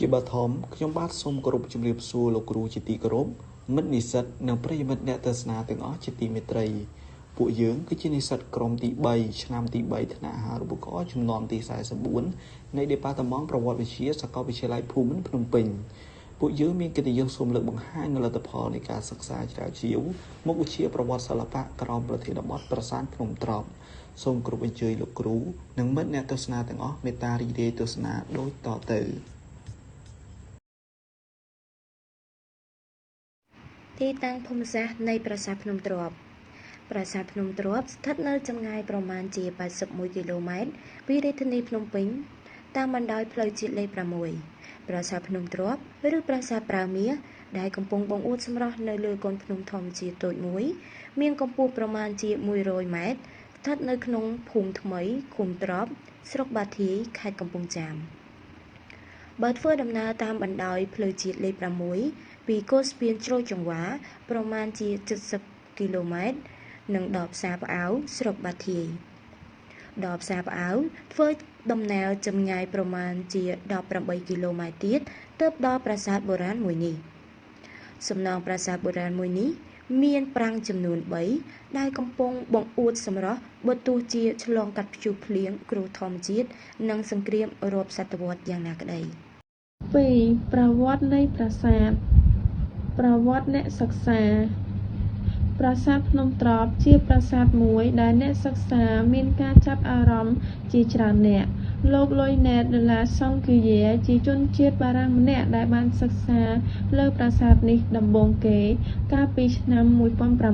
ជាបឋមខ្ញុំបាទសូមគោរពជម្រាបសួរលោកគ្រូជាទីគោរពមិត្តនិស្សិតនិងប្រិយមិត្តអ្នកទស្សនាទាំងអស់ជាទីមេត្រីពួកយើងគឺជានិស្សិតក្រុមទី3ឆ្នាំទី3ថ្នាក់អាហារូបករណ៍ចំនួនទី44នៃ Department ប្រវត្តិវិទ្យាសាកលវិទ្យាល័យភូមិន្ទភ្នំពេញពួកយើងមានកិត្តិយសសូមលើកបង្ហាញនូវលទ្ធផលនៃការសិក្សាជ្រាវជ្រាវមុខវិជ្ជាប្រវត្តិសិល្បៈក្រោមប្រធានបទប្រាសាទភ្នំត្រប់សូមគោរពអញ្ជើញលោកគ្រូនិងមិត្តអ្នកទស្សនាទាំងអស់មេត្តារីករាយទស្សនាដូចតទៅទីតាំងភូមិសាស្ត្រនៃប្រាសាទភ្នំទ្រាប់ប្រាសាទភ្នំទ្រាប់ស្ថិតនៅចម្ងាយប្រមាណជា81គីឡូម៉ែត្រពីរាជធានីភ្នំពេញតាមបណ្ដោយផ្លូវជាតិលេខ6ប្រាសាទភ្នំទ្រាប់ឬប្រាសាទប្រើមាសដែលកំពុងបង្អួតសម្រស់នៅលើកូនភ្នំធម្មជាតិតូចមួយមានកម្ពស់ប្រមាណជា100ម៉ែត្រស្ថិតនៅក្នុងភូមិថ្មីឃុំទ្រាប់ស្រុកបាធាយខេត្តកំពង់ចាមបើធ្វើដំណើរតាមបណ្ដោយផ្លូវជាតិលេខ6ពីកោះស្ពានជ្រោយចង្វាប្រមាណជា70គីឡូម៉ែត្រនិងដល់ផ្សារផ្អៅស្រុកបាធាយដល់ផ្សារផ្អៅធ្វើដំណើរចម្ងាយប្រមាណជា18គីឡូម៉ែត្រទៀតទើបដល់ប្រាសាទបុរាណមួយនេះសំណង់ប្រាសាទបុរាណមួយនេះមានប្រាង្គចំនួន3ដែលកំពុងបង្អួតសម្រស់បើទោះជាឆ្លងកាត់ព្យុះភ្លៀងគ្រោះធម្មជាតិនិងសង្គ្រាមរាប់សតវត្សយ៉ាងណាក្តី2. ប្រវត្តិនៃប្រាសាទប្រវត្តិអ្នកសិក្សាប្រាសាទភ្នំត្រប់ជាប្រាសាទមួយដែលអ្នកសិក្សាមានការចាប់អារម្មណ៍ជាច្រើនអ្នកលោកលុយណែត ដឺឡាសង់គីយែជាជនជាតិបារាំងម្នាក់ដែលបានសិក្សាលើប្រាសាទនេះដំបូងគេកាលពីឆ្នាំ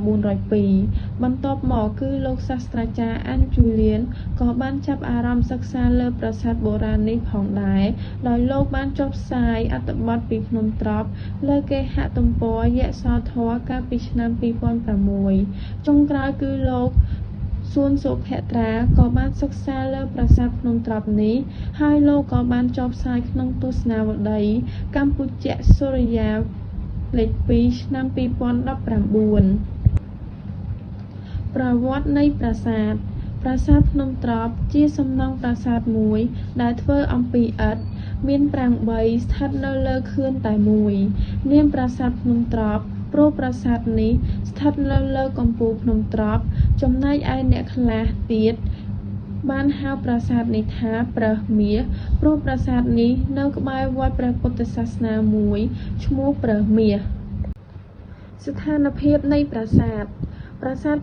1902បន្ទាប់មកគឺលោកសាស្ត្រាចារ្យអាន់ជូលៀនក៏បានចាប់អារម្មណ៍សិក្សាលើប្រាសាទបុរាណនេះផងដែរដោយលោកបានចុះផ្សាយអត្ថបទពីភ្នំត្រប់លើគេហទំព័រយក្សោធម៌កាលពីឆ្នាំ2006ចុងក្រោយគឺលោកសួនសុភត្រាក៏បានសិក្សាលើប្រាសាទភ្នំត្រប់នេះហើយលោកក៏បានចុះផ្សាយក្នុងទស្សនាវដ្តីកម្ពុជាសូរិយាលេខ2ឆ្នាំ2019ប្រវត្តិនៃប្រាសាទភ្នំត្រប់ជាសំណង់ប្រាសាទមួយដែលធ្វើអំពីឥដ្ឋមានប្រាង្គ3ស្ថិតនៅលើខឿនតែមួយនាមប្រាសាទភ្នំត្រប់ព្រោះប្រាសាទនេះស្ថិតនៅលើកំពូលភ្នំត្រប់ចំណែកឯអ្នកខ្លះទៀតបានហៅប្រាសាទនេះថាប្រើសមាសព្រោះប្រាសាទនេះនៅក្បែរវត្តព្រះពុទ្ធសាសនាមួយឈ្មោះប្រើសមាសស្ថានភាពនៃប្រាសាទ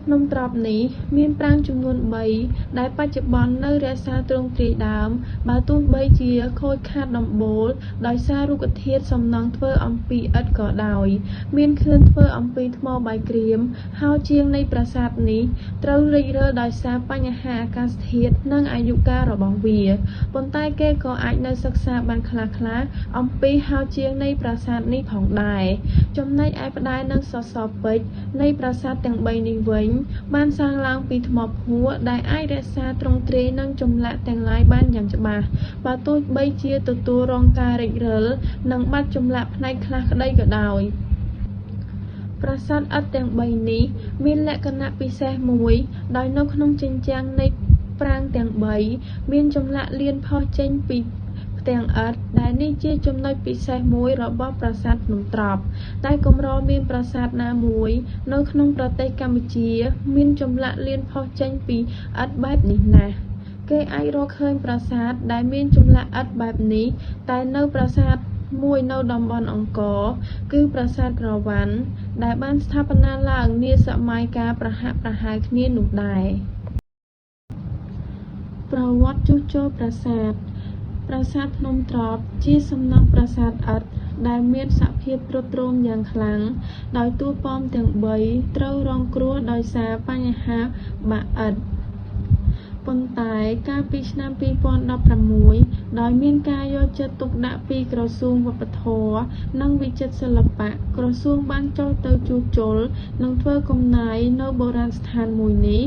ភ្នំត្រប់នេះមានប្រាង្គចំនួន3ដែលបច្ចុប្បន្ននៅរក្សាទ្រង់ទ្រាយដើមបើទោះបីជាខូចខាតដំបូលដោយសាររុក្ខធាតុសំណង់ធ្វើអំពីឥដ្ឋក៏ដោយមានខឿនធ្វើអំពីថ្មបាយក្រៀមហើយជាងនៃប្រាសាទនេះត្រូវរិចរើដោយសារបញ្ហាអាកាសធាតុនិងអាយុកាលរបស់វាប៉ុន្តែគេក៏អាចនៅសិក្សាបានខ្លះៗអំពីហើយជាងនៃប្រាសាទនេះផងដែរចំណែកឯផ្តែរនិងសសរពេជ្រនៃប្រាសាទទាំង3នេះវិញបានសាងឡើងពីថ្មភក់ដែលអាចរក្សាទ្រង់ទ្រាយនិងចម្លាក់ទាំងឡាយបានយ៉ាងច្បាស់បើទោះបីជាទទួលរងការរិចរិលនិងបាត់ចម្លាក់ផ្នែកខ្លះក្តីក៏ដោយប្រាសាទឥដ្ឋទាំង3នេះមានលក្ខណៈពិសេសមួយដោយនៅក្នុងជញ្ជាំងនៃប្រាង្គទាំង3មានចម្លាក់លៀនផុសចេញពីផ្ទាំងឥដ្ឋដែលនេះជាចំណុចពិសេសមួយរបស់ប្រាសាទភ្នំត្រប់តែកម្រមានប្រាសាទណាមួយនៅក្នុងប្រទេសកម្ពុជាមានចម្លាក់លៀនផុសចេញពីឥដ្ឋបែបនេះណាស់គេអាចរកឃើញប្រាសាទដែលមានចម្លាក់ឥដ្ឋបែបនេះតែនៅប្រាសាទមួយនៅតំបន់អង្គរគឺប្រាសាទក្រវ៉ាន់ដែលបានស្ថាបនាឡើងនាសម័យកាលប្រហាក់ប្រហែលគ្នានោះដែរប្រវត្តិជួសជុលប្រាសាទភ្នំត្រប់ជាសំណង់ប្រាសាទឥដ្ឋដែលមានសភាពទ្រុឌទ្រោមយ៉ាងខ្លាំងដោយតួប៉មទាំង3ត្រូវរងគ្រោះដោយសារបញ្ហាបាក់ឥដ្ឋប៉ុន្តែកាលពីឆ្នាំ2016ដោយមានការយកចិត្តទុកដាក់ពីក្រសួងវប្បធម៌និងវិចិត្រសិល្បៈក្រសួងបានចុះទៅជួសជុលនិងធ្វើកំណាយនៅបុរាណស្ថានមួយនេះ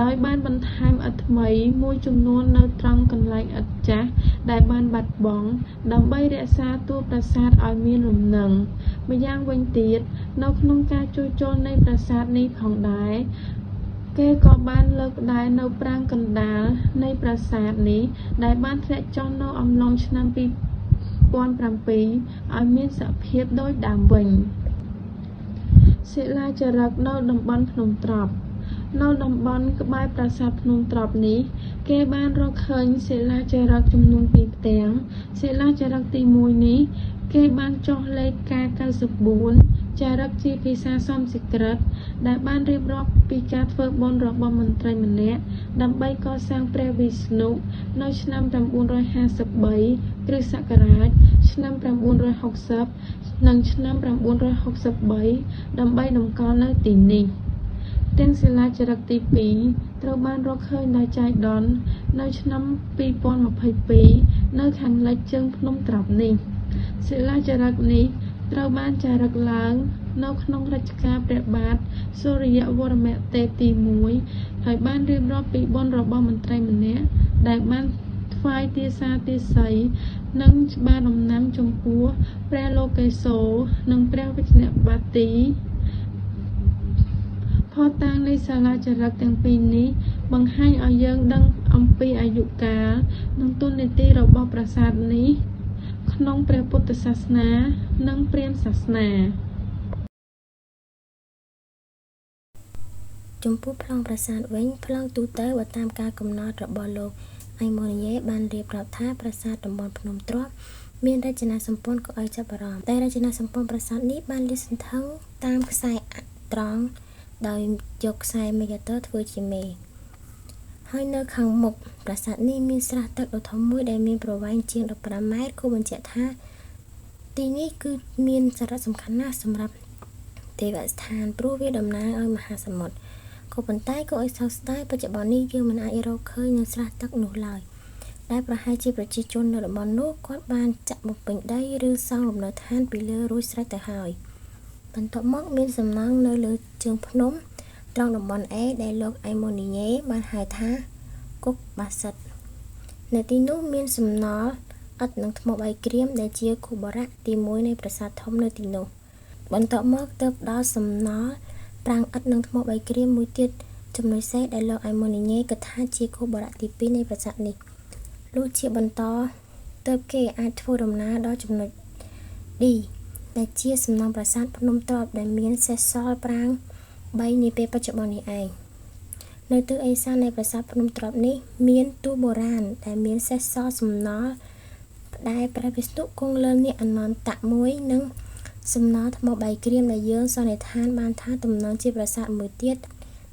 ដោយបានបន្ថែមឥដ្ឋថ្មីមួយចំនួននៅត្រង់កន្លែងឥដ្ឋចាស់ដែលបានបាត់បង់ដើម្បីរក្សាតួប្រាសាទឲ្យមានលំនឹងម្យ៉ាងវិញទៀតនៅក្នុងការជួសជុលនៃប្រាសាទនេះផងដែរគេក៏បានលើកផ្តែរនៅប្រាង្គកណ្ដាលនៃប្រាសាទនេះដែលបានធ្លាក់ចុះនៅអំឡុងឆ្នាំ ឲ្យមានសភាពដូចដើមវិញសិលាចារឹកនៅតំបន់ភ្នំត្រប់នៅតំបន់ក្បែរប្រាសាទភ្នំត្រប់នេះគេបានរកឃើញសិលាចារឹកចំនួន2ផ្ទាំងសិលាចារឹកទី1នេះគេបានចុះលេខការ94ចារឹកជាភាសាសំស្ក្រឹតដែលបានរៀបរាប់ពីការធ្វើបុណ្យរបស់មន្ត្រីម្នាក់ដើម្បីកសាងព្រះវិស្ណុនៅឆ្នាំ953គ្រិស្តសករាជឆ្នាំ960និងឆ្នាំ963ដើម្បីតម្កល់នៅទីនេះទាំងសិលាចារឹកទី2ត្រូវបានរកឃើញដោយចៃដន្យនៅឆ្នាំ2022នៅខាងលិចជើងភ្នំត្រប់នេះសិលាចារឹកនេះត្រូវបានចារឹកឡើងនៅក្នុងរជ្ជកាលព្រះបាទសូរ្យវរ្មទេពទី1ហើយបានរៀបរាប់ពីបុណ្យរបស់មន្ត្រីម្នាក់ដែលបានថ្វាយទាសាទាស័យនិងច្បារដំណាំចំពោះព្រះលោកេសោនិងព្រះវិជ្ជបាទីផតតាំងនៃសាលាចារឹកទាំងពីរនេះបង្ហាញឲ្យយើងដឹងអំពីអាយុកាលនិងតួនាទីរបស់ប្រាសាទនេះក្នុងព្រះពុទ្ធសាសនានិងព្រាហ្មណ៍សាសនាចំពោះប្លង់ប្រាសាទវិញប្លង់ទូទៅបើតាមការកំណត់របស់លោកអៃម៉ូនីយេបានរៀបរាប់ថាប្រាសាទតំបន់ភ្នំទ្រាប់មានរចនាសម្ព័ន្ធគួរឲ្យចាប់អារម្មណ៍តែរចនាសម្ព័ន្ធប្រាសាទនេះបានលាតសន្ធឹងតាមខ្សែត្រង់ដោយយកខ្សែមេតើធ្វើជាមេហើយនៅខាងមុខប្រាសាទនេះមានស្រះទឹកដ៏ធំមួយដែលមានប្រវែងជាង15ម៉ែត្រគួរបញ្ជាក់ថាទីនេះគឺមានសារៈសំខាន់ណាស់សម្រាប់ទេវស្ថានព្រោះវាតំណាងឲ្យមហាសមុទ្រក៏ប៉ុន្តែក៏ឲ្យសោកស្ដាយបច្ចុប្បន្ននេះយើងមិនអាចរកឃើញនៅស្រះទឹកនោះឡើយដែលប្រហែលជាប្រជាជននៅតំបន់នោះគាត់បានចាក់បំពេញដីឬសង់លំនៅឋានពីលើរួចស្រេចទៅហើយបន្ទាប់មកមានសំណង់នៅលើជើងភ្នំត្រង់តំបន់ A ដែលលោកអៃម៉ូនីយេបានហៅថាគុកបាសិតនៅទីនោះមានសំណល់ឥដ្ឋនិងថ្មបាយក្រៀមដែលជាខូបរៈទី1នៃប្រាសាទធំនៅទីនោះបន្ទាប់មកទើបដល់សំណល់ប្រាង្គឥដ្ឋនិងថ្មបាយក្រៀមមួយទៀតចំណុចសេសដែលលោកអៃម៉ូនីយេគិតថាជាខូបរៈទី2នៃប្រាសាទនេះលុះជាបន្តទើបគេអាចធ្វើដំណើរដល់ចំណុច D ដែលជាសំណង់ប្រាសាទភ្នំទ្រាប់ដែលមានសេសសល់ប្រាង្គ3នាពេលបច្ចុប្បន្ននេះឯងនៅទិសឦសាននៃប្រាសាទភ្នំទ្រាប់នេះមានទូបុរាណដែលមានសេសសល់សំណល់ផ្ដែព្រះវិស្ណុគង់លើនាគអនន្តៈមួយនិងសំណល់ថ្មបាយក្រៀមដែលយើងសន្និដ្ឋានបានថាទំនងជាប្រាសាទមួយទៀត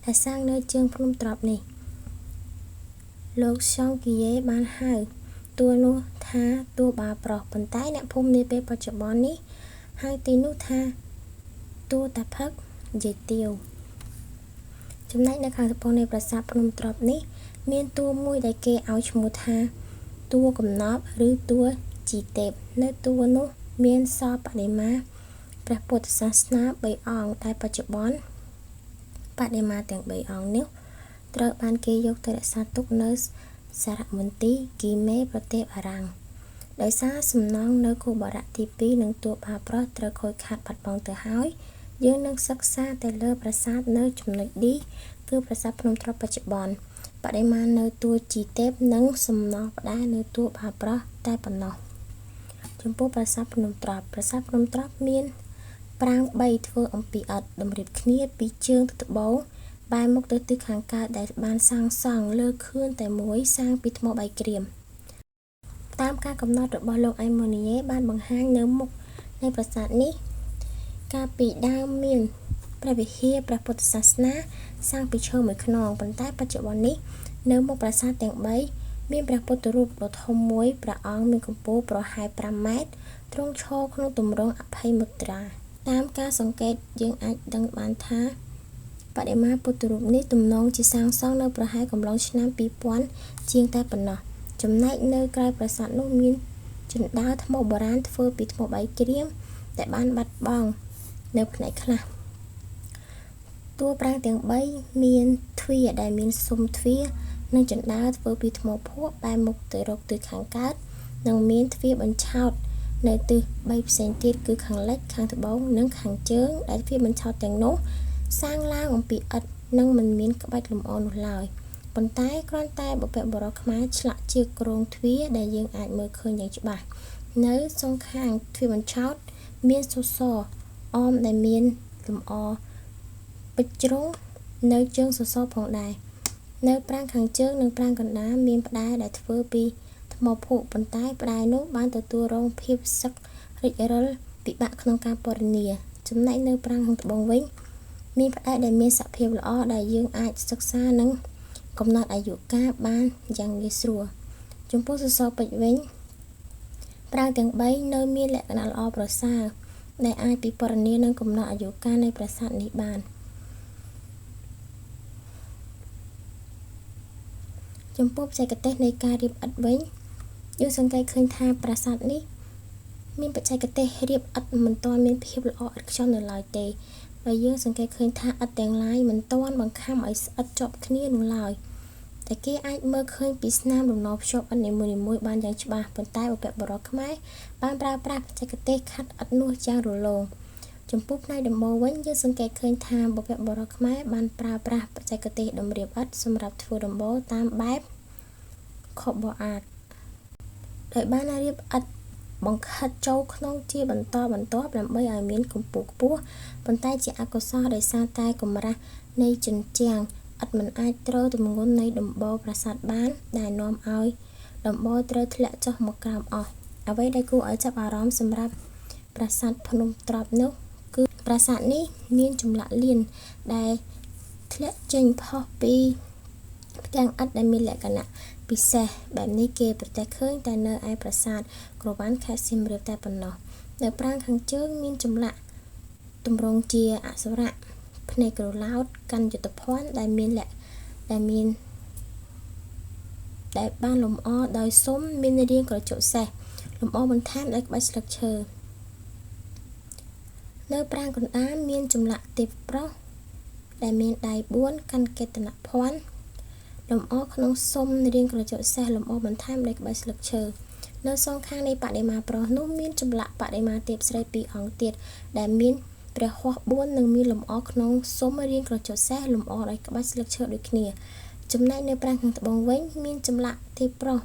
ដែលសាងនៅជើងភ្នំទ្រាប់នេះលោកសង់គីយេបានហៅតួនោះថាតួបាប្រុសប៉ុន្តែអ្នកភូមិនាពេលបច្ចុប្បន្ននេះហៅទីនោះថាតួតាផឹកយាយទាវចំណែកនៅខាងត្បូងនៃប្រាសាទភ្នំទ្រាប់នេះមានតួមួយដែលគេឲ្យឈ្មោះថាតួកំណប់ឬតួជីទេពនៅតួនោះមានសពបដិមាព្រះពុទ្ធសាសនា3អង្គតែបច្ចុប្បន្នបដិមាទាំង3អង្គនេះត្រូវបានគេយកទៅរក្សាទុកនៅសារមន្ទីរគីមេប្រទេសបារាំងដោយសារសំណង់នៅខូបរៈទី2និងតួបាប្រុសត្រូវខូចខាតបាត់បង់ទៅហើយយើងនឹងសិក្សាទៅលើប្រាសាទនៅចំណុច D គឺប្រាសាទភ្នំទ្រាប់បច្ចុប្បន្នបដិមានៅតួជីទេពនិងសំណង់ផ្តែរនៅតួបាប្រុសតែប៉ុណ្ណោះចំពោះប្រាសាទភ្នំទ្រាប់មានប្រាង្គ3ធ្វើអំពីឥដ្ឋតម្រៀបគ្នាពីជើងទៅត្បូងបែរមុខទៅទិសខាងកើតដែលបានសាងសង់លើខឿនតែមួយសាងពីថ្មបាយក្រៀមតាមការកំណត់របស់លោកអៃម៉ូនីយេបានបង្ហាញនៅមុខនៃប្រាសាទនេះកាលពីដើមមានព្រះវិហារព្រះពុទ្ធសាសនាសាងពីឈើមួយខ្នងប៉ុន្តែបច្ចុប្បន្ននេះនៅមុខប្រាសាទទាំង3មានព្រះពុទ្ធរូបដ៏ធំមួយព្រះអង្គមានកម្ពស់ប្រហែល5ម៉ែត្រទ្រង់ឈរក្នុងទម្រង់អភ័យមុទ្រាតាមការសង្កេតយើងអាចដឹងបានថាបដិមាពុទ្ធរូបនេះទំនងជាសាងសង់នៅប្រហែលកំឡុងឆ្នាំ2000ជាងតែប៉ុណ្ណោះចំណែកនៅក្រៅប្រាសាទនោះមានជណ្ដើរថ្មបុរាណធ្វើពីថ្មបាយក្រៀមដែលបានបាត់បង់នៅផ្នែកខ្លះតួប្រាង្គទាំង3មានទ្វារដែលមានស៊ុមទ្វារនិងជណ្ដើរធ្វើពីថ្មភក់បែរមុខទៅរកទិសខាងកើតនិងមានទ្វារបញ្ឆោតនៅទិស3ផ្សេងទៀតគឺខាងលិចខាងត្បូងនិងខាងជើងដែលទ្វារបញ្ឆោតទាំងនោះសាងឡើងអំពីឥដ្ឋនិងមិនមានក្បាច់លម្អនោះឡើយប៉ុន្តែគ្រាន់តែបុព្វបុរសខ្មែរឆ្លាក់ជាគ្រោងទ្វារដែលយើងអាចមើលឃើញយ៉ាងច្បាស់ នៅសងខាងទ្វារបញ្ឆោតមានសសរអមដែលមានលម្អពេជ្រជ្រុងនៅជើងសសរផងដែរនៅប្រាង្គខាងជើងនិងប្រាង្គកណ្ដាលមានផ្តែរដែលធ្វើពីថ្មភក់ប៉ុន្តែផ្តែរនោះបានទទួលរងភាពសឹករិចរិលពិបាកក្នុងការពណ៌នាចំណែកនៅប្រាង្គខាងត្បូងវិញមានផ្តែរដែលមានសភាពល្អដែលយើងអាចសិក្សានិងកំណត់អាយុកាលបានយ៉ាងងាយស្រួលចំពោះសសរពេជ្រវិញប្រាង្គទាំង3នៅមានលក្ខណៈល្អប្រសើរដែលអាចពិពណ៌នានិងកំណត់អាយុកាលនៃប្រាសាទនេះបានចំពោះបច្ចេកទេសនៃការរៀបឥដ្ឋវិញយើងសង្កេតឃើញថាប្រាសាទនេះមានបច្ចេកទេសរៀបឥដ្ឋមិនទាន់មានភាពល្អឥតខ្ចោះនៅឡើយទេដោយយើងសង្កេតឃើញថាឥដ្ឋទាំងឡាយមិនទាន់បង្ខំឲ្យស្អិតជាប់គ្នានោះឡើយតែគេអាចមើលឃើញពីស្នាមលំនាំភ្ជាប់ឥដ្ឋនីមួយៗបានយ៉ាងច្បាស់ប៉ុន្តែបុព្វបុរសខ្មែរបានប្រើប្រាស់បច្ចេកទេសខាត់ឥដ្ឋនោះយ៉ាងរលោងចំពោះផ្នែកដំបូលវិញយើងសង្កេតឃើញថាបុព្វបុរសខ្មែរបានប្រើប្រាស់បច្ចេកទេសតម្រៀបឥដ្ឋសម្រាប់ធ្វើដំបូលតាមបែបខបអាតដោយបានរៀបឥដ្ឋបង្ខិតចូលក្នុងជាបន្តបន្ទាប់ដើម្បីឲ្យមានកម្ពស់ខ្ពស់ប៉ុន្តែជាអកុសលដោយសារតែកម្រាស់នៃជញ្ជាំងឥដ្ឋមិនអាចទ្រទម្ងន់នៃដំបូលប្រាសាទបានដែលនាំឲ្យដំបូលត្រូវធ្លាក់ចុះមកក្រោមអស់អ្វីដែលគួរឲ្យចាប់អារម្មណ៍សម្រាប់ប្រាសាទភ្នំត្រុដិនោះគឺប្រាសាទនេះមានចម្លាក់លៀនដែលធ្លាក់ចេញផុសពីផ្ទាំងឥដ្ឋដែលមានលក្ខណៈពិសេសបែបនេះគេប្រទះឃើញតែនៅឯប្រាសាទក្រវ៉ាន់ខេត្តសៀមរាបតែប៉ុណ្ណោះនៅប្រាង្គខាងជើងមានចម្លាក់ទម្រង់ជាអសុរៈភ្នែកក្រឡោតកាន់យុទ្ធភ័ណ្ឌដែលបានលម្អដោយស៊ុមមានរាងក្រចកសេះលម្អបន្ថែមដោយក្បាច់ស្លឹកឈើនៅប្រាង្គកណ្ដាលមានចម្លាក់ទេពប្រុសដែលមានដៃ4កាន់កេតនភ័ណ្ឌលម្អក្នុងស៊ុមរាងក្រចកសេះលម្អបន្ថែមដោយក្បាច់ស្លឹកឈើនៅសងខាងនៃបដិមាប្រុសនោះមានចម្លាក់បដិមាទេពស្រី2អង្គទៀតដែលមានព្រះហស្ថ4និងមានលម្អក្នុងស៊ុមរាងក្រចកសេះលម្អដោយក្បាច់ស្លឹកឈើដូចគ្នាចំណែកនៅប្រាង្គខាងត្បូងវិញមានចម្លាក់ទេពប្រុស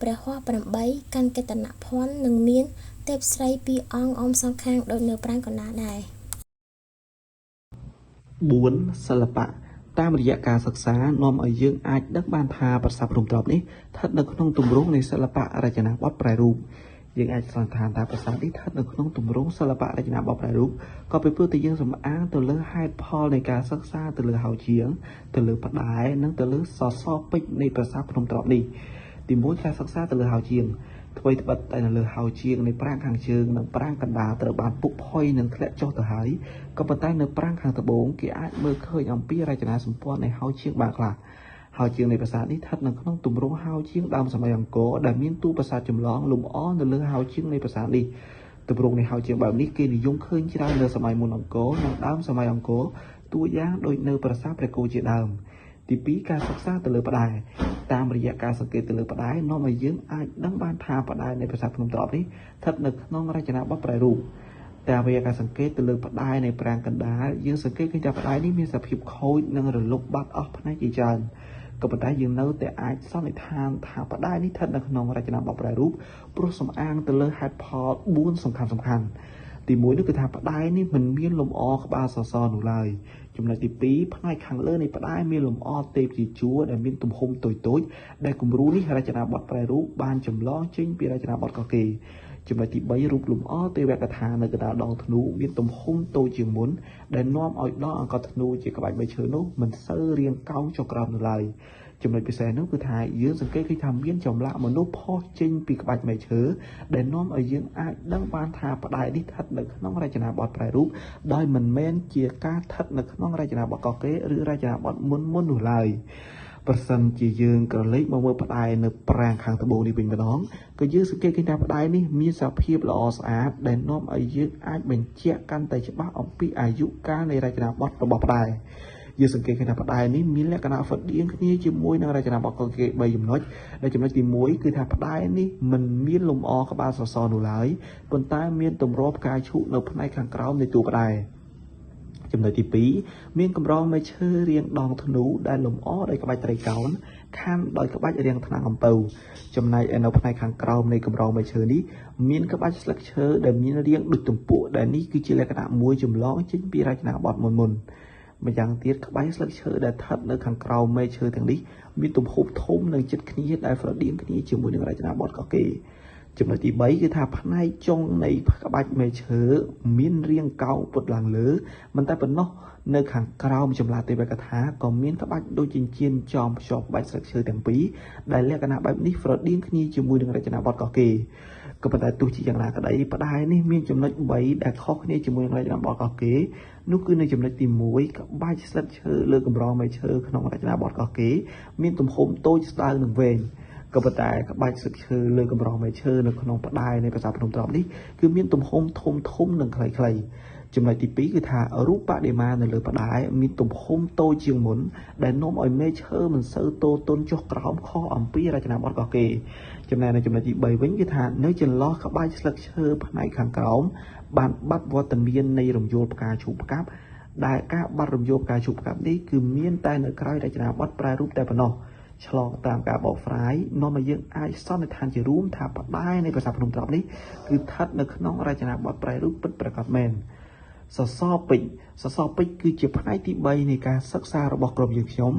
ព្រះហស្ថ8កាន់កេតនភ័ណ្ឌនិងមានទេពស្រី2អង្គអមសងខាងដូចនៅប្រាង្គកណ្ដាលដែរ4សិល្បៈតាមរយៈការសិក្សានាំឲ្យយើងអាចដឹងបានថាប្រាសាទភ្នំត្រុដិនេះស្ថិតនៅក្នុងទម្រង់នៃសិល្បៈរចនាបថប្រែរូបយើងអាចសន្និដ្ឋានថាប្រាសាទនេះស្ថិតនៅក្នុងទម្រង់សិល្បៈរចនាបថប្រែរូបក៏ពីព្រោះតែយើងសំអាងទៅលើហេតុផលនៃការសិក្សាទៅលើហោជាងទៅលើផ្តែរនិងទៅលើសសរពេជ្រនៃប្រាសាទភ្នំត្រុដិនេះទីមួយការសិក្សាទៅលើហោជាងអ្វីត្បិតតែនៅលើហោជាងនៃប្រាង្គខាងជើងនិងប្រាង្គកណ្ដាលត្រូវបានពុកផុយនិងធ្លាក់ចុះទៅហើយក៏ប៉ុន្តែនៅប្រាង្គខាងត្បូងគេអាចមើលឃើញអំពីរចនាសម្ព័ន្ធនៃហោជាងបានខ្លះហោជាងនៃប្រាសាទនេះស្ថិតនៅក្នុងទម្រង់ហោជាងដើមសម័យអង្គរដែលមានតួប្រាសាទចម្លងលម្អនៅលើហោជាងនៃប្រាសាទនេះទម្រង់នៃហោជាងបែបនេះគេនិយមឃើញច្រើននៅសម័យមុនអង្គរនិងដើមសម័យអង្គរតួយ៉ាងដូចនៅប្រាសាទព្រះគោជាដើមទី2ការសិក្សាទៅលើផ្តែរតាមរយៈការសង្កេតទៅលើផ្តែរនាំឲ្យយើងអាចដឹងបានថាផ្តែរនៃប្រាសាទភ្នំត្រុដិនេះស្ថិតនៅក្នុងរចនាបថប្រែរូបតាមរយៈការសង្កេតទៅលើផ្តែរនៃប្រាង្គកណ្ដាលយើងសង្កេតឃើញថាផ្តែរនេះមានសភាពខូចនិងរលុបបាត់អស់ផ្នែកជាច្រើនក៏ប៉ុន្តែយើងនៅតែអាចសន្និដ្ឋានថាផ្តែរនេះស្ថិតនៅក្នុងរចនាបថប្រែរូបព្រោះសំអាងទៅលើហេតុផល4សំខាន់ទី1នោះគឺថាផ្តែរនេះមិនមានលម្អក្បាលសសរនោះឡើយចំណុចទី2ផ្នែកខាងលើនៃផ្តែរមានលម្អទេពជាជួរដែលមានទំហំតូចៗដែលគំរូនេះរចនាបថប្រែរូបបានចម្លងចេញពីរចនាបថកកេរចំណុចទី3រូបលម្អទេវកថានៅកណ្ដាលដងធ្នូមានទំហំតូចជាងមុនដែលនាំឲ្យដងអង្កត់ធ្នូជាក្បាច់3ឈើនោះមិនសូវរាងកោងចុះក្រោមនៅឡើយចំណុចពិសេសនោះគឺថាយើងសង្កេតឃើញថាមានចម្លាក់មនុស្សផុសចេញពីក្បាច់មែកឈើដែលនាំឲ្យយើងអាចដឹងបានថាផ្តែរនេះស្ថិតនៅក្នុងរចនាបថប្រែរូបដោយមិនមែនជាការស្ថិតនៅក្នុងរចនាបថកកេរឬរចនាបថមុននោះឡើយប្រសិនជាយើងក្រឡេកមកមើលផ្តែរនៅប្រាង្គខាងត្បូងនេះវិញម្ដងក៏យើងសង្កេតឃើញថាផ្តែរនេះមានសភាពល្អស្អាតដែលនាំឲ្យយើងអាចបញ្ជាក់កាន់តែច្បាស់អំពីអាយុកាលនៃរចនាបថរបស់ផ្តែរយើងសង្កេតឃើញថាផ្តែរនេះមានលក្ខណៈហ្វឹកដៀងគ្នាជាមួយនឹងរចនាបថកកេរ3ចំណុចដែលចំណុចទី1គឺថាផ្តែរនេះមិនមានលម្អក្បាលសសរនោះឡើយប៉ុន្តែមានទម្រផ្កាឈូកនៅផ្នែកខាងក្រោមនៃតួផ្តែរ ចំណុចទី2មានកម្រងមេឈើរាងដងធ្នូដែលលម្អដោយក្បាច់ត្រីកោណខានដោយក្បាច់រាងថ្នាំងអំពៅចំណែកឯនៅផ្នែកខាងក្រោមនៃកម្រងមេឈើនេះមានក្បាច់ស្លឹកឈើដែលមានរាងដូចទំពក់ដែលនេះគឺជាលក្ខណៈមួយចម្លងចេញពីរចនាបថមុនម្យ៉ាងទៀតក្បាច់ស្លឹកឈើដែលស្ថិតនៅខាងក្រោមមេឈើទាំងនេះមានទំហំធំនិងជិតគ្នាដែលស្រដៀងគ្នាជាមួយនឹងរចនាបថកកេរចំណុចទី3គឺថាផ្នែកចុងនៃក្បាច់មេឈើមានរាងកោងពុតឡើងលើមិនតែប៉ុណ្ណោះនៅខាងក្រោមចម្លាស់ទេវកថាក៏មានក្បាច់ដូចចិញ្ចៀនចំភ្ជាប់ក្បាច់ស្លឹកឈើទាំងពីរដែលលក្ខណៈបែបនេះស្រដៀងគ្នាជាមួយនឹងរចនាបថកកេរក៏ប៉ុន្តែទោះជាយ៉ាងណាក្តីផ្តែរនេះមានចំណុច3ដែលខុសគ្នាជាមួយនឹងរចនាបថកកេរនោះគឺនៅចំណុចទី1ក្បាច់ស្លឹកឈើលើកម្រងមេឈើក្នុងរចនាបថកកេរមានទំហំតូចស្ដើងនិងវែងក៏ប៉ុន្តែក្បាច់ស្លឹកឈើលើកម្រងមេឈើនៅក្នុងផ្តែរនៃប្រាសាទភ្នំត្រុដិនេះគឺមានទំហំធំនិងខ្លីៗចំណុចទី2គឺថារូបបដិមានៅលើផ្តែរមានទំហំតូចជាងមុនដែលនាំឲ្យមេឈើមិនសូវតូទន់ចុះក្រោមខុសអំពីរចនាបថកកេរចំណែកនៅចំណុចទី3វិញគឺថានៅចន្លោះក្បាច់ស្លឹកឈើផ្នែកខាងក្រោមបានបាត់វត្តមាននៃរំយោលផ្កាឈូកផ្កាប់ដែលការបាត់រំយោលផ្កាឈូកផ្កាប់នេះគឺមានតែនៅក្រោយរចនាបថប្រែរូបតែប៉ុណ្ណោះឆ្លងតាមការបកស្រាយនាំឲ្យយើងអាចសន្និដ្ឋានជារួមថាផ្តែរនៃប្រាសាទភ្នំត្រុដិនេះគឺស្ថិតនៅក្នុងរចនាបថប្រែរូបពិតប្រាកដមែនសសរពេជ្រគឺជាផ្នែកទី3នៃការសិក្សារបស់ក្រុមយើងខ្ញុំ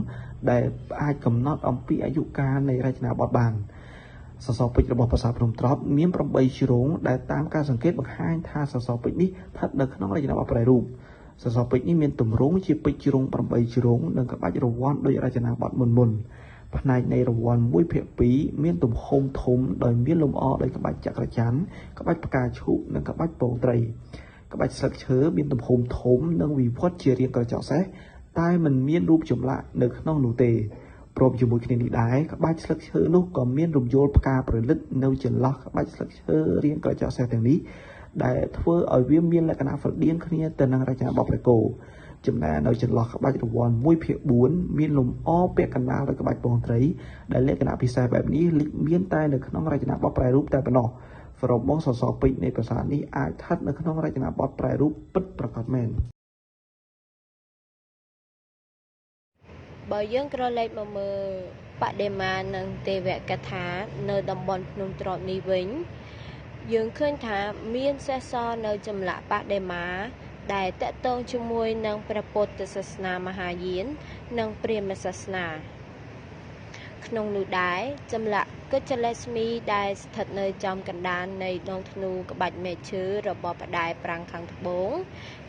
ដែលអាចកំណត់អំពីអាយុកាលនៃរចនាបថបានសសរពេជ្ររបស់ប្រាសាទភ្នំត្រុដិមាន8ជ្រុងដែលតាមការសង្កេតបង្ហាញថាសសរពេជ្រនេះស្ថិតនៅក្នុងរចនាបថប្រែរូបសសរពេជ្រនេះមានទម្រង់ជាពេជ្រជ្រុង8ជ្រុងនិងក្បាច់រវ័នដោយរចនាបថមុនផ្នែកនៃរង្វាន់1/2មានទំហំធំដោយមានលម្អដោយក្បាច់ចក្រច័ន្ទក្បាច់ផ្កាឈូកនិងក្បាច់ពងត្រីក្បាច់ស្លឹកឈើមានទំហំធំនិងវិវត្តជារាងក្រចកសេះតែមិនមានរូបចម្លាក់នៅក្នុងនោះទេព្រមជាមួយគ្នានេះដែរក្បាច់ស្លឹកឈើនោះក៏មានរំយោលផ្កាប្រលិតនៅចន្លោះក្បាច់ស្លឹកឈើរាងក្រចកសេះទាំងនេះដែលធ្វើឲ្យវាមានលក្ខណៈស្រដៀងគ្នាទៅនឹងរចនាបថព្រះគោចំណែកនៅចន្លោះក្បាច់រង្វាន់1/4មានលម្អពាក់កណ្ដាលដោយក្បាច់ពងត្រីដែលលក្ខណៈពិសេសបែបនេះមានតែនៅក្នុងរចនាបថប្រែរូបតែប៉ុណ្ណោះសរុបមកសសរពេជ្រនៃប្រាសាទនេះអាចស្ថិតនៅក្នុងរចនាបថប្រែរូបពិតប្រាកដមែនបើយើងក្រឡេកមកមើលបដិមានិងទេវកថានៅតំបន់ភ្នំត្រុដិនេះវិញយើងឃើញថាមានសេសសល់នៅចម្លាក់បដិមាដែលតកតងជាមួយនឹងព្រះពុទ្ធសាសនាមហាយាននិងព្រាហ្មណ៍សាសនាក្នុងនោះដែរចម្លាក់គុជលស្មីដែលស្ថិតនៅចំកណ្ដាលនៃដងធ្នូក្បាច់មេឈើរបស់ផ្តែរប្រាំងខាងត្បូង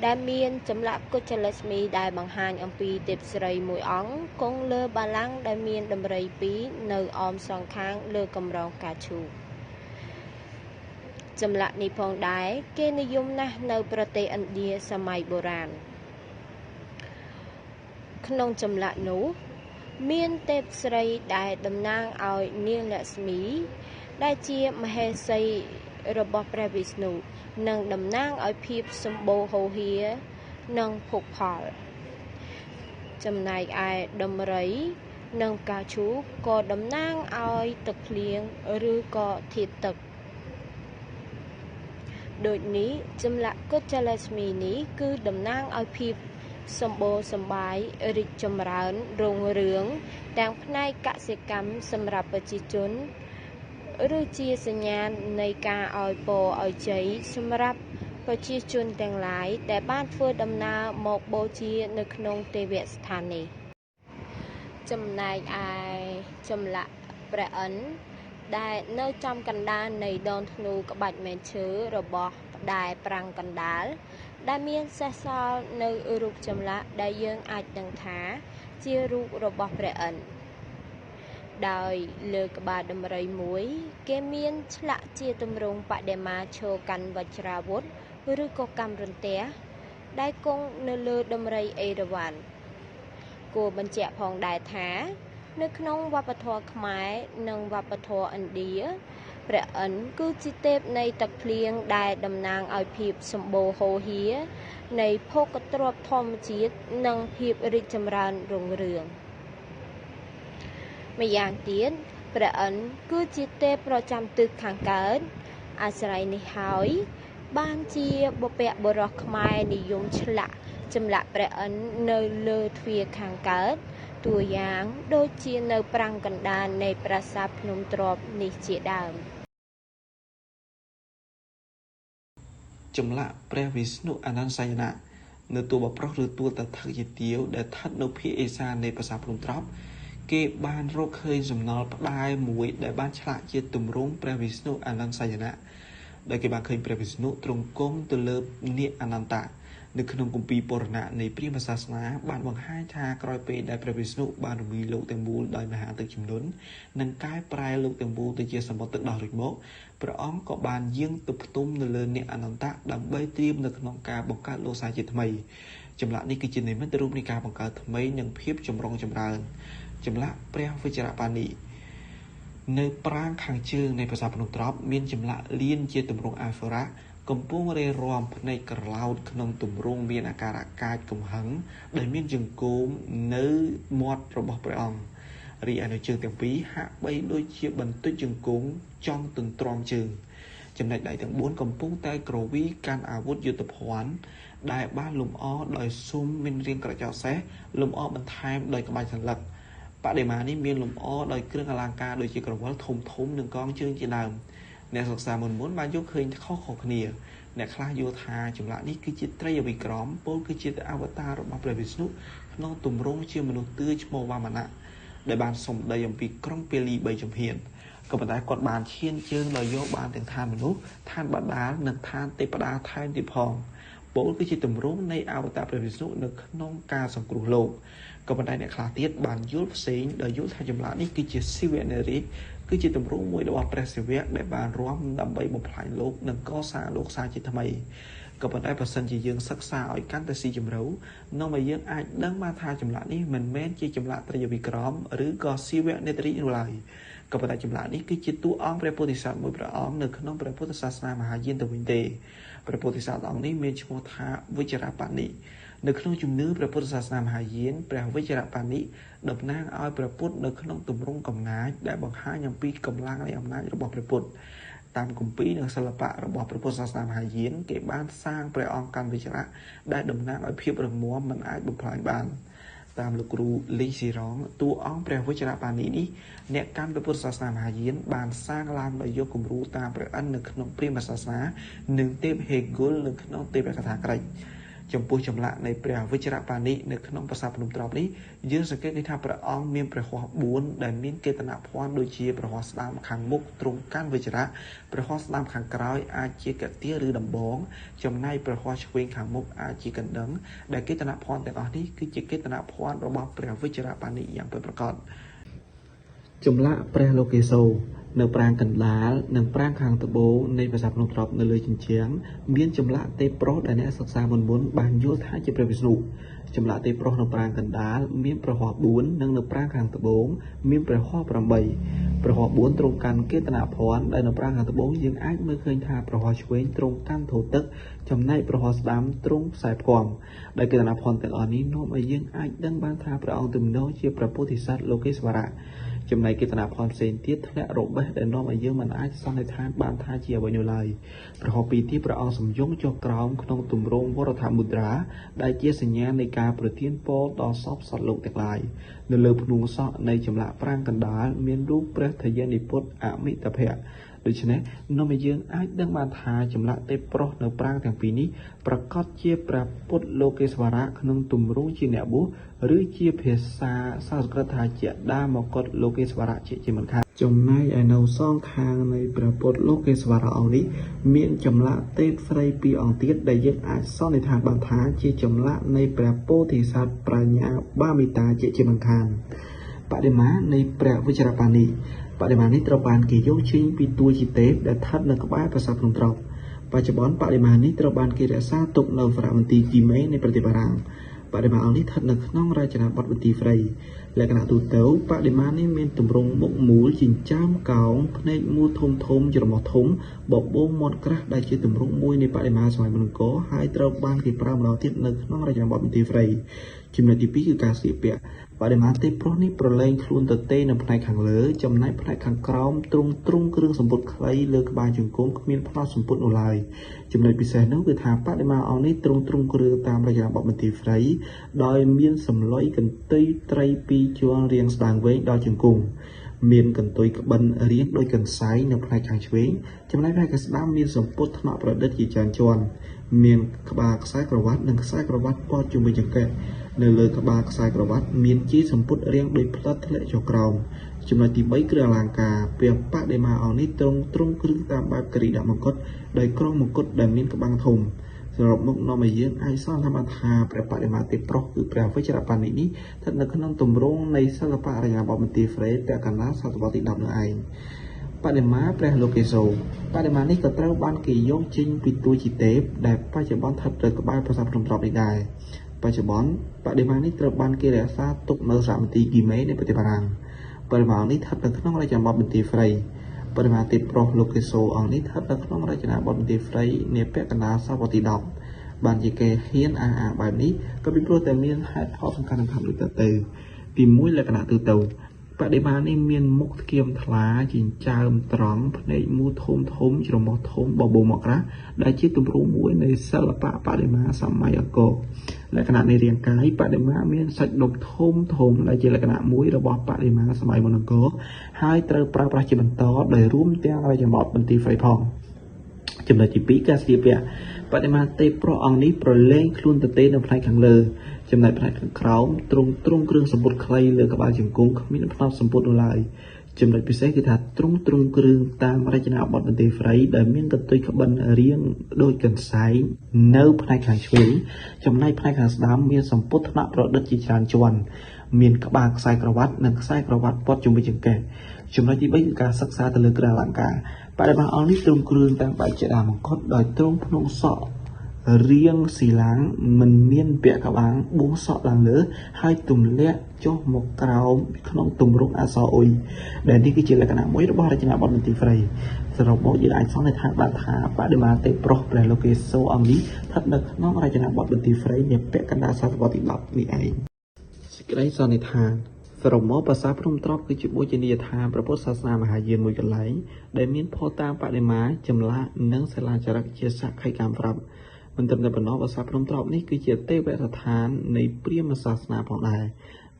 ដែលមានចម្លាក់គុជលស្មីដែលបង្ហាញអំពីទេពស្រីមួយអង្គគង់លើបល្ល័ង្កដែលមានដំរី2នៅអមសងខាងលើកម្រងផ្កាឈូកចម្លាក់នេះផងដែរគេនិយមណាស់នៅប្រទេសឥណ្ឌាសម័យបុរាណក្នុងចម្លាក់នោះមានទេពស្រីដែលតំណាងឲ្យនាងលក្ស្មីដែលជាមហេសីរបស់ព្រះវិស្ណុនិងតំណាងឲ្យភាពសម្បូរហូរហៀរនិងភោគផលចំណែកឯដំរីនិងផ្កាឈូកក៏តំណាងឲ្យទឹកភ្លៀងឬក៏ធាតុទឹកដូចនេះចម្លាក់គុជលស្មីនេះគឺតំណាងឲ្យភាពសម្បូរសម្បាយរីកចម្រើនរុងរឿងទាំងផ្នែកកសិកម្មសម្រាប់ប្រជាជនឬជាសញ្ញាណនៃការឲ្យពរឲ្យជ័យសម្រាប់ប្រជាជនទាំងឡាយដែលបានធ្វើដំណើរមកបូជានៅក្នុងទេវស្ថាននេះចំណែកឯចម្លាក់ព្រះឥន្ទដែលនៅចំកណ្ដាលនៃដងធ្នូក្បាច់មែនឈើរបស់ផ្តែរប្រាំងកណ្ដាលដែលមានសេសសល់នៅរូបចម្លាក់ដែលយើងអាចដឹងថាជារូបរបស់ព្រះឥន្ទដោយលើក្បាលដំរីមួយគេមានឆ្លាក់ជាទម្រង់បដិមាឈរកាន់វជ្រាវុធឬក៏កាំរន្ទះដែលគង់នៅលើដំរីអេរវ៉ាន់គួរបញ្ជាក់ផងដែរថានៅក្នុងវប្បធម៌ខ្មែរនិងវប្បធម៌ឥណ្ឌាព្រះឥន្ទគឺជាទេពនៃទឹកភ្លៀងដែលតំណាងឲ្យភាពសម្បូរហូរហៀរនៃភោគទ្រព្យធម្មជាតិនិងភាពរីកចម្រើនរុងរឿងម្យ៉ាងទៀតព្រះឥន្ទគឺជាទេពប្រចាំទិសខាងកើតអាស្រ័យនេះហើយបានជាបុព្វបុរសខ្មែរនិយមឆ្លាក់ ចម្លាក់ព្រះឥន្ទនៅលើទ្វារខាងកើតតួយ៉ាងដូចជានៅប្រាង្គកណ្ដាលនៃប្រាសាទភ្នំទ្រាប់នេះជាដើម ចម្លាក់ព្រះវិស្ណុអនន្តសយណៈនៅតួបប្រុសឬតួតថឹកជាទាវដែលស្ថិតនៅភាគឦសាននៃប្រាសាទភ្នំទ្រាប់គេបានរកឃើញសំណល់ផ្តែរមួយដែលបានឆ្លាក់ជាទម្រង់ព្រះវិស្ណុអនន្តសយណៈដែលគេបានឃើញព្រះវិស្ណុទ្រង់គង់ទៅលើនាគអនន្តៈនៅក្នុងគម្ពីរពរណៈនៃព្រាហ្មណ៍សាសនាបានបង្ហាញថាក្រោយពេលដែលព្រះវិស្ណុបានរំលាយលោកទាំងមូលដោយមហាទឹកជំនន់និងកែប្រែលោកទាំងមូលទៅជាសមុទ្រទឹកដោះរួចមកព្រះអង្គក៏បានយាងទៅផ្ទុំនៅលើនាគអនន្តៈដើម្បីត្រៀមនៅក្នុងការបង្កើតលោកសាជាថ្មីចម្លាក់នេះគឺជានិមិត្តរូបនៃការបង្កើតថ្មីនិងភាពចម្រុងចម្រើនចម្លាក់ព្រះវិជ្ជរបានីនៅប្រាង្គខាងជើងនៃប្រាសាទភ្នំទ្រាប់មានចម្លាក់លៀនជាទម្រង់អាហ្វរ៉ាកំពុងរេរាំភ្នែកក្រឡោតក្នុងទម្រង់មានអាការៈកាចកំហឹងដែលមានជង្គង់នៅមាត់របស់ព្រះអង្គរីឯនៅជើងទាំងពីរហាក់បីដូចជាបន្តិចជង្គង់ចង់ទន្ទ្រាំជើងចំណែកដៃទាំង4កំពុងតែក្រវីកាន់អាវុធយុទ្ធភ័ណ្ឌដែលបានលម្អដោយស៊ុមមានរាងក្រចកសេះលម្អបន្ថែមដោយក្បាច់សន្លឹកបដិមានេះមានលម្អដោយគ្រឿងអលង្ការដូចជាក្រវិលធំធំនិងកងជើងជាដើមអ្នកសិក្សាមុនបានយកឃើញខុសៗគ្នាអ្នកខ្លះយល់ថាចម្លាក់នេះគឺជាត្រីវិក្រមពោលគឺជាអវតាររបស់ព្រះវិស្ណុក្នុងទម្រង់ជាមនុស្សទឿឈ្មោះវមណៈដែលបានសម្ដីអំពីក្រុងពាលី3ជំហានក៏ប៉ុន្តែគាត់បានឈានជើងដោយយកបានទាំងឋានមនុស្សឋានបដាលនិងឋានទេពតាថែមទៀតផងពោលគឺជាទម្រង់នៃអវតារព្រះវិស្ណុនៅក្នុងការសង្គ្រោះលោកក៏ប៉ុន្តែអ្នកខ្លះទៀតបានយល់ផ្សេងដោយយល់ថាចម្លាក់នេះគឺជាសិវនារីគឺជាទម្រង់មួយរបស់ព្រះសិវៈដែលបានរាំដើម្បីបំផ្លាញលោកនិងកសាងលោកសាជាថ្មីក៏ប៉ុន្តែប្រសិនជាយើងសិក្សាឲ្យកាន់តែស៊ីជម្រៅនាំឲ្យយើងអាចដឹងបានថាចម្លាក់នេះមិនមែនជាចម្លាក់ត្រីវិក្រមឬក៏សិវនារីនោះឡើយក៏ប៉ុន្តែចម្លាក់នេះគឺជាតួអង្គព្រះពោធិសត្វមួយព្រះអង្គនៅក្នុងព្រះពុទ្ធសាសនាមហាយានទៅវិញទេព្រះពោធិសត្វអង្គនេះមានឈ្មោះថាវិជ្ជរបានីនៅក្នុងជំនឿព្រះពុទ្ធសាសនាមហាយានព្រះវិជ្ជរបានីតំណាងឲ្យព្រះពុទ្ធនៅក្នុងទម្រង់កំណាចដែលបង្ហាញអំពីកម្លាំងនៃអំណាចរបស់ព្រះពុទ្ធតាមគម្ពីរនិងសិល្បៈរបស់ព្រះពុទ្ធសាសនាមហាយានគេបានសាងព្រះអង្គកាន់វិជ្ជរៈដែលតំណាងឲ្យភាពរឹងមាំមិនអាចបំផ្លាញបានតាមលោកគ្រូលីស៊ីរងតួអង្គព្រះវិជ្ជរបានីនេះអ្នកកាន់ព្រះពុទ្ធសាសនាមហាយានបានសាងឡើងដោយយកគំរូតាមព្រះឥន្ទនៅក្នុងព្រាហ្មណ៍សាសនានិងទេពហេគុលនៅក្នុងទេពកថាក្រិចចំពោះចម្លាក់នៃព្រះវិជ្ជរបានីនៅក្នុងប្រាសាទភ្នំទ្រាប់នេះយើងសង្កេតឃើញថាព្រះអង្គមានព្រះហស្ថ4ដែលមានកេតនភ័ណ្ឌដូចជាព្រះហស្ថស្ដាំខាងមុខទ្រង់កាន់វិជ្ជរៈព្រះហស្ថស្ដាំខាងក្រោយអាចជាកទាឬដំបងចំណែកព្រះហស្ថឆ្វេងខាងមុខអាចជាកណ្ដឹងដែលកេតនភ័ណ្ឌទាំងអស់នេះគឺជាកេតនភ័ណ្ឌរបស់ព្រះវិជ្ជរបានីយ៉ាងពិតប្រាកដចម្លាក់ព្រះលោកេសូរនៅប្រាង្គកណ្ដាលនិងប្រាង្គខាងត្បូងនៃប្រាសាទភ្នំទ្រាប់នៅលើជញ្ជាំងមានចម្លាក់ទេពប្រុសដែលអ្នកសិក្សាមុនបានយល់ថាជាព្រះវិស្ណុចម្លាក់ទេពប្រុសនៅប្រាង្គកណ្ដាលមានព្រះហស្ថ4និងនៅប្រាង្គខាងត្បូងមានព្រះហស្ថ8ព្រះហស្ថ4ទ្រង់កាន់កេតនភ័ណ្ឌដែលនៅប្រាង្គខាងត្បូងយើងអាចមើលឃើញថាព្រះហស្ថឆ្វេងទ្រង់កាន់ធូរទឹកចំណែកព្រះហស្ថស្ដាំទ្រង់ខ្សែផ្គាំដែលកេតនភ័ណ្ឌទាំងអស់នេះនាំឲ្យយើងអាចដឹងបានថាព្រះអង្គទំនងជាព្រះពោធិសត្វលោកេស្វរៈចំណែកកេតនភ័ណ្ឌផ្សេងទៀតធ្លាក់របេះដែលនាំឲ្យយើងមិនអាចសន្និដ្ឋានបានថាជាអ្វីនោះឡើយព្រះហស្ថពីរទៀតព្រះអង្គសំយងចុះក្រោមក្នុងទម្រង់វរធមុទ្រាដែលជាសញ្ញានៃការប្រទានពរដល់សពសត្វលោកទាំងឡាយនៅលើភ្នួងសក់នៃចម្លាក់ប្រាង្គកណ្ដាលមានរូបព្រះថយានិពុទ្ធអមិតភៈដូច្នេះនាំឲ្យយើងអាចដឹងបានថាចម្លាក់ទេពប្រុសនៅប្រាង្គទាំងពីរនេះប្រកាសជាព្រះពុទ្ធលោកេស្វរៈក្នុងទម្រង់ជាអ្នកបួសឬជាភាសាសំស្ក្រឹតថាជាដាមកុដលោកេស្វរៈជាមិនខានចំណែកឯនៅសងខាងនៃព្រះពុទ្ធលោកេស្វរៈអង្គនេះមានចម្លាក់ទេពស្រីពីរអង្គទៀតដែលយើងអាចសន្និដ្ឋានបានថាជាចម្លាក់នៃព្រះពោធិសត្វប្រាជ្ញាបាមិតាជាមិនខានបដិមានៃព្រះវិជ្ជរបានីបដិមានេះត្រូវបានគេយកចេញពីតួជាទេពដែលស្ថិតនៅក្បែរប្រាសាទភ្នំទ្រាប់បច្ចុប្បន្នបដិមានេះត្រូវបានគេរក្សាទុកនៅវត្តមន្ទីរគីមេនៃប្រទេសបារាំងបដិមាអង្គនេះស្ថិតនៅក្នុងរចនាបថបន្ទាយព្រៃលក្ខណៈទូទៅបដិមានេះមានទម្រង់មុខមូលចិញ្ចើមកោងភ្នែកមូលធំច្រមុះធំបបូរមាត់ក្រាស់ដែលជាទម្រង់មួយនៃបដិមាសម័យមុនអង្គរហើយត្រូវបានគេប្រើម្ដងទៀតនៅក្នុងរចនាបថបន្ទាយព្រៃចំណុចទី2គឺការស្លៀកពាក់ប បដិមាទេប្រុសនេះប្រឡែងខ្លួនទៅទេនៅផ្នែកខាងលើចំណែកផ្នែកខាងក្រោមទ្រង់គ្រឿងសម្ពុតខ្លីលើក្បាលជង្គង់គ្មានផ្នត់សម្ពុតនោះឡើយចំណុចពិសេសនោះគឺថាបដិមាអង្គនេះទ្រង់គ្រឿងតាមរចនាបថមន្ទីរហ្វ្រៃដោយមានសម្លុយកន្ទុយត្រី2ជាន់រាងស្ដើងវែងដល់ជង្គង់មានកន្ទុយក្បិនរាងដោយកន្សែងនៅផ្នែកខាងឆ្វេងចំណែកផ្នែកខាងស្ដាំមានសម្ពុតថ្នាក់ប្រឌិតជាច្រើនជាន់មានក្បាលខ្សែក្រវ៉ាត់និងខ្សែក្រវ៉ាត់ព័ទ្ធជុំវិញចង្កេះនៅលើក្បាលខ្សែក្រវ៉ាត់មានជាសម្ពុតរាងដូចផ្លិតធ្លាក់ចុះក្រោមចំណុចទី3គ្រឿងអលង្ការព្រះបដិមាអង្គនេះទ្រង់គ្រឿងតាមបែបគិរីដាក់មង្គតដោយក្រងមង្គតដែលមានក្បាំងធំសរុបមកនាំឲ្យយើងអាចសន្និដ្ឋានថាព្រះបដិមាទេប្រុសគឺព្រះវជ្របណ្ឌិតនេះស្ថិតនៅក្នុងទម្រង់នៃសិល្បៈរចនាបថមន្ទីរហ្វ្រេពាក់កណ្ដាលសតវត្សទី10នោះឯងបដិមាព្រះលោកេសូបដិមានេះក៏ត្រូវបានគេយកចេញពីតួជាទេពដែលបច្ចុប្បន្នស្ថិតនៅក្បែរប្រាសាទភ្នំត្រប់នេះដែរបច្ចុប្បន្នបដិមានេះត្រូវបានគេរក្សាទុកនៅសារមន្ទីរគីមេនៃប្រទេសបារាំងបដិមានេះស្ថិតនៅក្នុងរចនាបថមន្ទីរហ្វ្រៃបដិមាទេប្រុសលោកេសូអង្គនេះស្ថិតនៅក្នុងរចនាបថមន្ទីរហ្វ្រៃនាពាក់កណ្ដាលសតវត្សទី10បានជាគេហ៊ានអះអាងបែបនេះក៏ពីព្រោះតែមានហេតុផលសំខាន់ៗដូចទៅទី1លក្ខណៈទូទៅបដិមានេះមានមុខធ្គាមថ្លាចិញ្ចើមត្រង់ភ្នែកមូលធំច្រមុះធំបបោមកក្រាស់ដែលជាទម្រង់មួយនៃសិល្បៈបដិមាសម័យអង្គរលក្ខណៈនៃរាងកាយបដិមាមានសាច់ដុំធំដែលជាលក្ខណៈមួយរបស់បដិមាសម័យមុនអង្គរហើយត្រូវប្រើប្រាស់ជាបន្តដោយរួមទាំងរចនាបថមន្ទីរហ្វ្រៃផងចំណុចទី2ការស្លៀកពាក់បដិមាទេប្រុសអង្គនេះប្រឡែងខ្លួនទៅទេនៅផ្នែកខាងលើចំណែកផ្នែកខាងក្រោមទ្រង់គ្រឿងសម្ពុតខ្លីលើក្បាលជង្គង់គ្មានផ្នត់សម្ពុតនោះឡើយចំណុចពិសេសគឺថាទ្រង់គ្រឿងតាមរចនាបថមន្ទីរហ្វ្រៃដែលមានកន្ទុយក្បិនរាងដូចកន្សែងនៅផ្នែកខាងឆ្វេងចំណែកផ្នែកខាងស្ដាំមានសម្ពុតថ្នាក់ប្រឌិតជាច្រើនជាន់មានក្បាលខ្សែក្រវ៉ាត់និងខ្សែក្រវ៉ាត់ព័ទ្ធជុំវិញចង្កេះចំណុចទី3គឺការសិក្សាទៅលើគ្រឿងអលង្ការបដិមាអង្គនេះទ្រង់គ្រឿងតាមបែបជាដាមង្គតដោយទ្រង់ភ្នំសក់រៀងស៊ីឡាំងមិនមានពាក់ក្បាំងបួងសក់ឡើងលើហើយទម្លាក់ចុះមកក្រោមក្នុងទម្រង់អក្សរអុយដែលនេះគឺជាលក្ខណៈមួយរបស់រចនាបថមន្ទីរហ្វ្រៃសរុបមកយើងអាចសន្និដ្ឋានបានថាបដិមាទេប្រុសព្រះលោកេសូអង្គនេះស្ថិតនៅក្នុងរចនាបថមន្ទីរហ្វ្រៃនាពាក់កណ្ដាលសតវត្សទី10នេះឯងសេចក្តីសន្និដ្ឋានសរុបមកប្រាសាទភ្នំត្រប់គឺជាបូជនីយដ្ឋានព្រះពុទ្ធសាសនាមហាយានមួយកន្លែងដែលមានភស្តុតាងបដិមាចម្លាក់និងសិលាចារឹកជាសក្ខីកម្មប្រាប់មិនត្រឹមតែប៉ុណ្ណោះប្រាសាទភ្នំត្រប់នេះគឺជាទេវស្ថាននៃព្រាហ្មណ៍សាសនាផងដែរ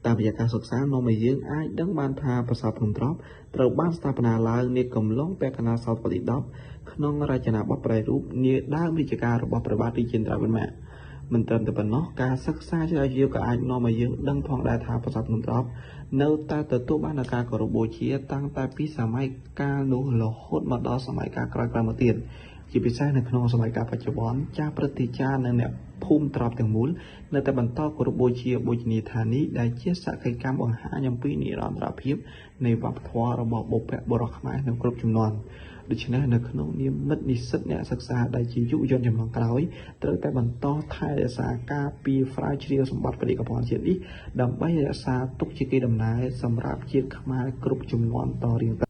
តាមរយៈការសិក្សានាំឲ្យយើងអាចដឹងបានថាប្រាសាទភ្នំត្រប់ត្រូវបានស្ថាបនាឡើងនាកំឡុងពាក់កណ្ដាលសតវត្សទី10ក្នុងរចនាបថប្រែរូបនាដើមរាជការរបស់ព្រះបាទរាជាឥន្ទ្រវរ្ម័នមិនត្រឹមតែប៉ុណ្ណោះការសិក្សាជ្រាវជ្រាវក៏អាចនាំឲ្យយើងដឹងផងដែរថាប្រាសាទភ្នំត្រប់នៅតែទទួលបានការគោរពបូជាតាំងតែពីសម័យកាលនោះរហូតមកដល់សម័យកាលក្រោយៗមកទៀតជាពិសេសនៅក្នុងសម័យកាលបច្ចុប្បន្នចាស់ព្រឹទ្ធាចារ្យនិងអ្នកភូមិត្រប់ទាំងមូលនៅតែបន្តគោរពបូជាបូជនីយដ្ឋាននេះដែលជាសក្ខីកម្មបង្ហាញអំពីនិរន្តរភាពនៃវប្បធម៌របស់បុព្វបុរសខ្មែរក្នុងគ្រប់ជំនាន់ដូច្នេះនៅក្នុងនាមមិត្តនិស្សិតអ្នកសិក្សាដែលជាយុវជនចំនួនក្រោយត្រូវតែបន្តថែរក្សាការពារស្រាវជ្រាវសម្បត្តិបេតិកភណ្ឌជាតិនេះដើម្បីរក្សាទុកជាកេរដំណែលសម្រាប់ជាតិខ្មែរគ្រប់ជំនាន់តរៀងទៅ